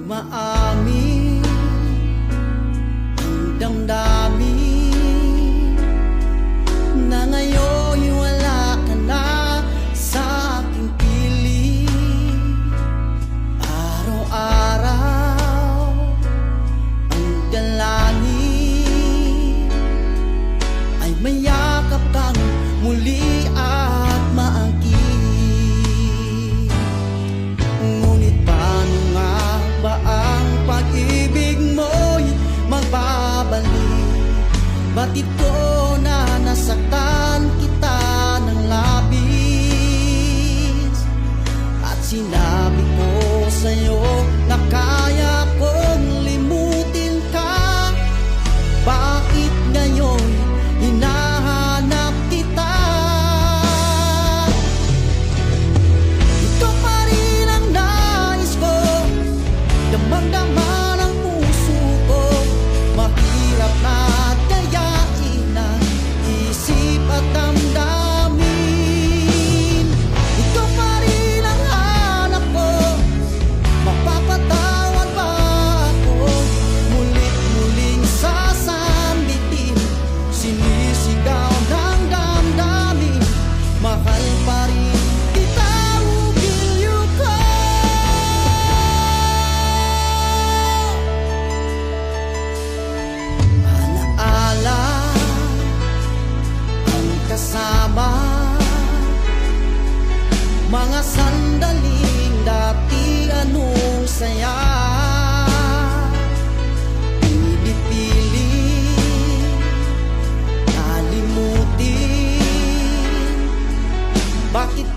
maamin ang damdamin na ngayon wala ka na sa aking piling. Araw-araw ang dalangin ay mayakap kang muli at maangkin. Ngunit paano nga ba ang pag-ibig mo'y magbabalik? Batid ko na nasaktan kita ng labis, at sinabi ko sa'yo na kaya kong limutin ka. Bakit ngayon hinahanap kita? Ikaw pa rin ang nais ko, damang-dama ng puso ko. Mahirap na dayain ang isip at damdamin. Ikaw pa rin ang hanap ko, mapapatawad ba ako? Mulit-muling sasambitin, sinisigaw ng damdamin, mahal pa rin kita, will you alaala ang kasama, mga sandaling dati anong saya. Pinipilit kalimutin, bakit